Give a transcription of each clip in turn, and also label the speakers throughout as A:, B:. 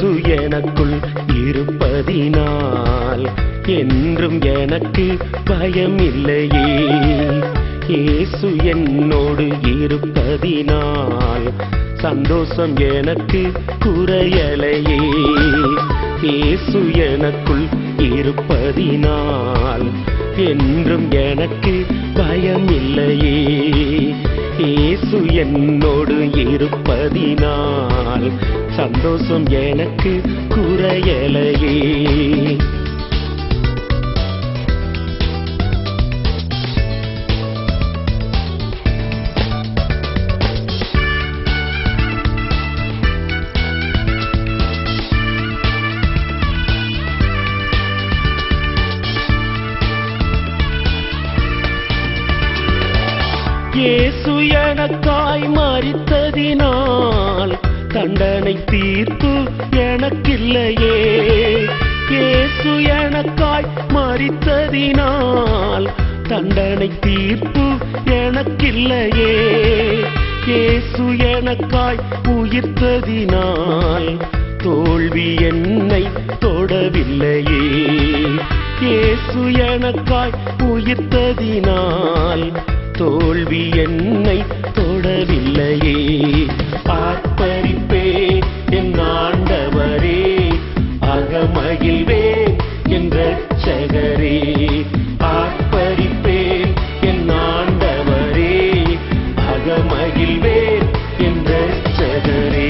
A: இயேசு எனக்குள் இருப்பதினால் என்றும் எனக்கு பயமில்லையே. இயேசு என்னோடு இருப்பதினால் சந்தோஷம் எனக்கு குறையலையே. இயேசு எனக்குள் இருப்பதினால் என்றும் எனக்கு பயமில்லையே. இயேசு என்னோடு இருப்பதினால் சந்தோஷம் எனக்கு குறையலையே. இயேசு எனக்காய் மரித்ததினால் தண்டனை தீர்ப்பு எனக்கில்லையே. இயேசு எனக்காய் மரித்ததினால் தண்டனை தீர்ப்பு எனக்கில்லையே. இயேசு எனக்காய் உயிர்த்ததினால் தோல்வி என்னை தொடவில்லையே. இயேசு எனக்காய் உயிர்த்ததினால் தோல்வி என்னை தொடவில்லையே. ஆர்ப்பரிப்பே என் ஆண்டவரே, அகமகிழ்வே என் இரட்சகரே. ஆர்ப்பரிப்பே என் ஆண்டவரே, அகமகிழ்வே என் இரட்சகரே.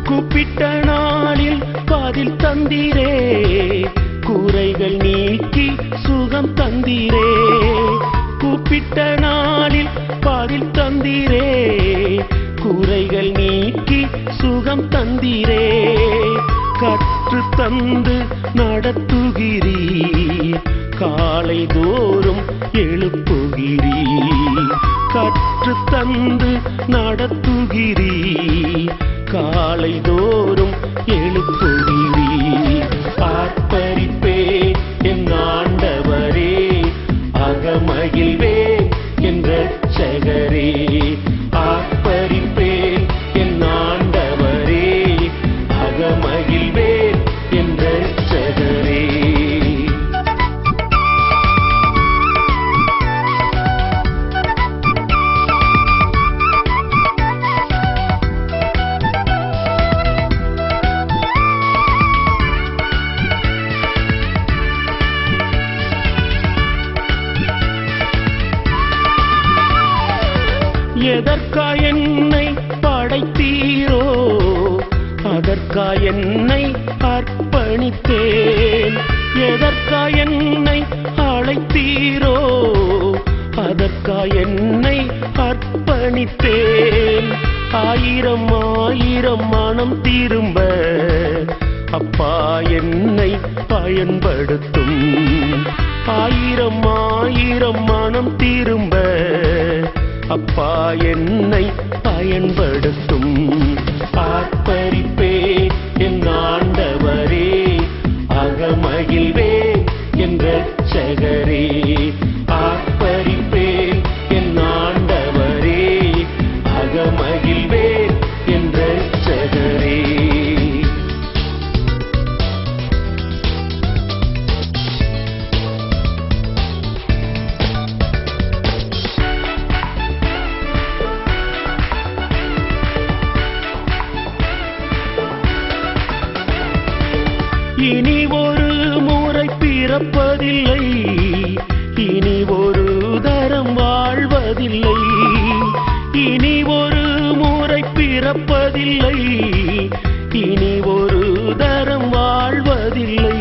A: கூப்பிட்ட நாளில் பதில் தந்தீரே, குறைகள் நீக்கி சுகம் தந்தீரே. கூப்பிட்ட நாளில் பதில் தந்தீரே, குறைகள் நீக்கி சுகம் தந்தீரே. கற்று தந்து நடத்துகிறீ, காலை தோறும் எழுப்புகிறீ. கற்று தந்து நடத்துகிறீ, காலை தோறும் எழுப்புகிறீ. ஆர்ப்பரிப்பே என் ஆண்டவரே, அகமகிழ்வே என் இரட்சகரே. ஆர்ப்பரிப்பே என் ஆண்டவரே, அகமகிழ்வே என் இரட்சகரே. எதற்காய் என்னை படைத்தீரோ, அதற்காய் என்னை அர்ப்பணித்தேன். எதற்காய் என்னை அழைத்தீரோ, அதற்காய் என்னை அர்ப்பணித்தேன். ஆயிரம் ஆயிரம் மனம் திரும்ப அப்பா என்னை பயன்படுத்தும். ஆயிரம் ஆயிரம் மனம் திரும்ப அப்பா என்னை பயன்படுத்தும். ஆர்ப்பரிப்பே என் ஆண்டவரே, அகமகிழ்வே என் இரட்சகரே. ஆர்ப்பரிப்பே என் ஆண்டவரே, அகமகிழ்வே என் இரட்சகரே. இனி ஒரு முறை பிறப்பதில்லை, இனி ஒரு தரம் வாழ்வதில்லை. இனி ஒரு முறை பிறப்பதில்லை, இனி ஒரு தரம் வாழ்வதில்லை.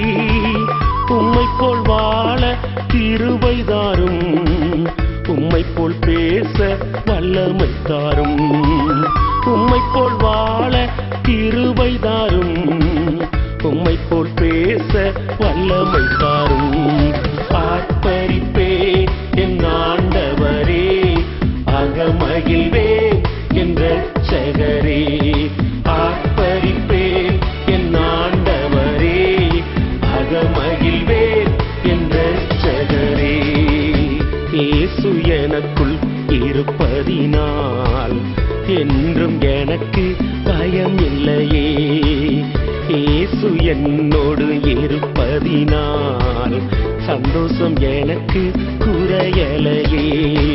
A: உம்மை போல் வாழ கிருபை தாரும், உம்மை போல் பேச வல்லமை தாரும். உம்மை போல் வாழ கிருபை தாரும், உம்மை போல் பேச வல்லமை தாரும். ஆர்ப்பரிப்பே என் ஆண்டவரே, இருப்பதினால் என்றும் எனக்கு பயம் இல்லையே. இயேசு என்னோடு இருப்பதினால் சந்தோஷம் எனக்கு குறையலையே.